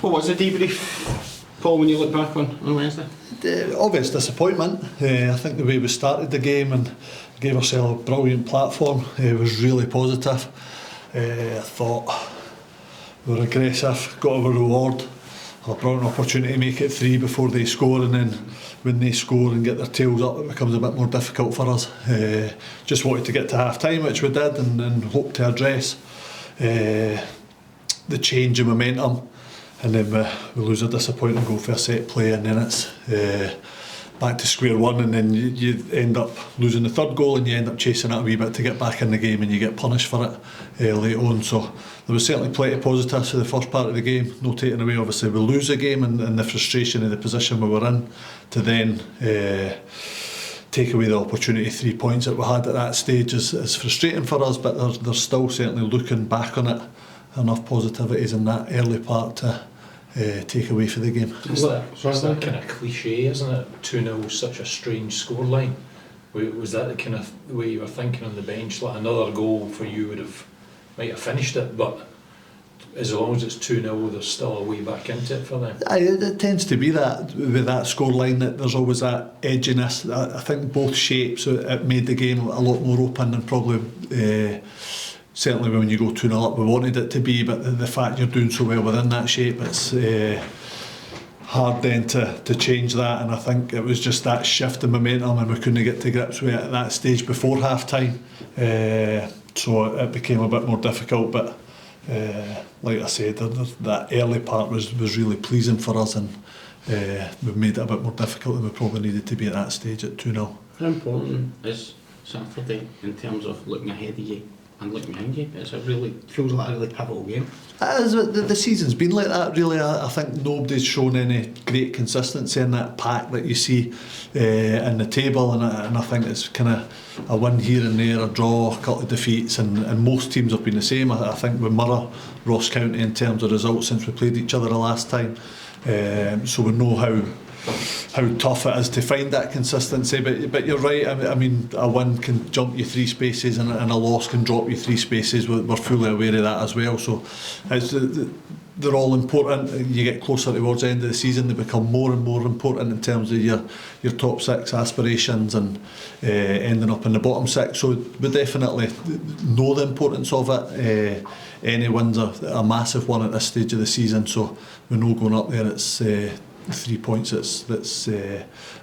What was the debrief, Paul, when you look back on Wednesday? The obvious disappointment. I think the way we started the game and gave ourselves a brilliant platform was really positive. I thought we were aggressive, got our reward, a brilliant opportunity to make it 3 before they score, and then when they score and get their tails up, it becomes a bit more difficult for us. Just wanted to get to half time, which we did, and hope to address the change in momentum, and then we lose a disappointing goal for a set play, and then it's back to square one, and then you end up losing the third goal, and you end up chasing it a wee bit to get back in the game, and you get punished for it late on. So there was certainly plenty of positives for the first part of the game, no taking away obviously we lose the game and the frustration of the position we were in, to then take away the opportunity 3 points that we had at that stage is frustrating for us, but there's still certainly, looking back on it, enough positivities in that early part to take away for the game. It's that kind of cliche, isn't it? 2-0 is such a strange scoreline. Was that the kind of way you were thinking on the bench? Like another goal for you might have finished it, but as long as it's 2-0, there's still a way back into it for them. It tends to be that with that scoreline, that there's always that edginess. I think both shapes, it made the game a lot more open than probably. Certainly when you go 2-0 up, we wanted it to be, but the fact you're doing so well within that shape, it's hard then to change that, and I think it was just that shift in momentum, and we couldn't get to grips with it at that stage before half time, so it became a bit more difficult, but like I said, that early part was really pleasing for us, and we've made it a bit more difficult than we probably needed to be at that stage at 2-0. How important is Saturday in terms of looking ahead of you and looking behind you? Feels like a really pivotal game. The season's been like that, really. I think nobody's shown any great consistency in that pack that you see in the table, and I think it's kind of a win here and there, a draw, a couple of defeats, and most teams have been the same. I think we mirror Ross County in terms of results since we played each other the last time, so we know how tough it is to find that consistency, but you're right. I mean, a win can jump you 3 spaces and a loss can drop you 3 spaces. We're fully aware of that as well, so they're all important. You get closer towards the end of the season, they become more and more important in terms of your top 6 aspirations and ending up in the bottom 6, so we definitely know the importance of it. Any win's a massive one at this stage of the season, so we know going up there it's 3 points that's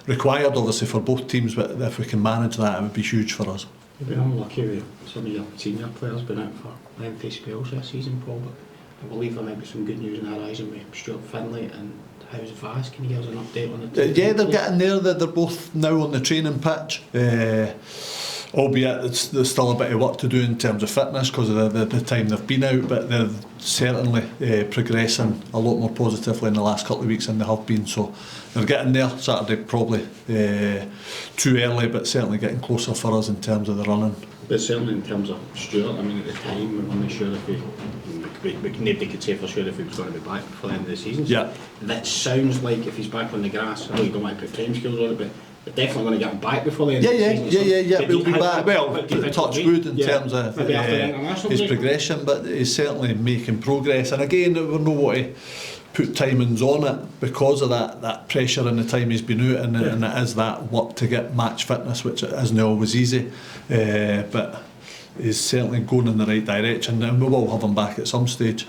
required obviously for both teams, but if we can manage that, it would be huge for us. You've been unlucky with some of your senior players been out for lengthy spells this season, Paul, but I believe there might be some good news in the horizon with Stuart Finlay and how's Vaz. Can you give us an update on it? Yeah, they're getting there. They're both now on the training pitch. Albeit there's still a bit of work to do in terms of fitness because of the time they've been out, but they're certainly progressing a lot more positively in the last couple of weeks than they have been, so they're getting there. Saturday probably too early, but certainly getting closer for us in terms of the running. But certainly in terms of Stuart, I mean, at the time we weren't sure if nobody could say for sure if he was going to be back before the end of the season. Yeah. That sounds like if he's back on the grass, I know you don't want to put time scales on it, but we're definitely going to get him back before the end of the season. Yeah, we'll be back. Well, touch wood in terms of his progression, but he's certainly making progress. And again, we know what to put timings on it because of that pressure and the time he's been out, and it is that work to get match fitness, which isn't always easy. But he's certainly going in the right direction, and we will have him back at some stage.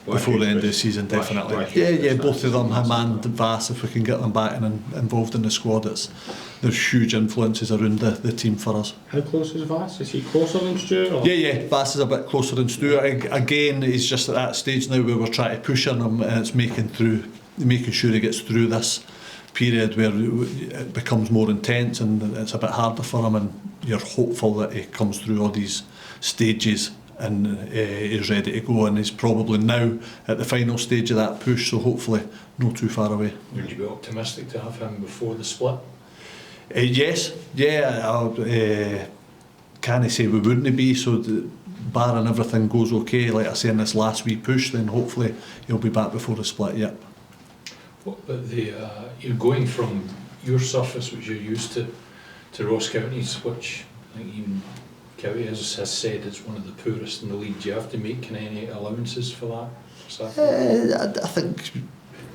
Before the end of the season, definitely. Yeah, both of them, him and Vass, if we can get them back and involved in the squad, there's huge influences around the team for us. How close is Vass? Is he closer than Stuart? Or? Yeah, Vass is a bit closer than Stuart. Again, he's just at that stage now where we're trying to push on him, and it's making sure he gets through this period where it becomes more intense and it's a bit harder for him, and you're hopeful that he comes through all these stages and he's ready to go, and he's probably now at the final stage of that push, so hopefully not too far away. Would you be optimistic to have him before the split? Yes, can I say we wouldn't be, so barring everything goes okay, like I say, in this last wee push, then hopefully he'll be back before the split, yep. But you're going from your surface, which you're used to Ross County's, which I think even County has said it's one of the poorest in the league. Do you have to make any allowances for that? I think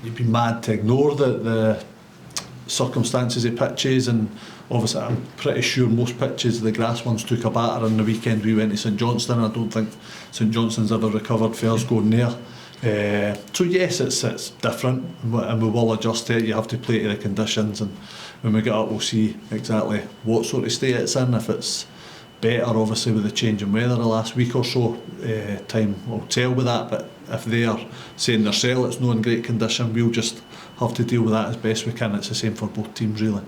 you'd be mad to ignore the circumstances of pitches, and obviously I'm pretty sure most pitches, the grass ones, took a batter on the weekend we went to St Johnstone. I don't think St Johnstone's ever recovered fares going there. So yes, it's different, and we will adjust to it. You have to play to the conditions, and when we get up we'll see exactly what sort of state it's in. If it's better, obviously, with the change in weather the last week or so, time will tell with that. But if they are saying themselves it's not in great condition, we'll just have to deal with that as best we can. It's the same for both teams, really.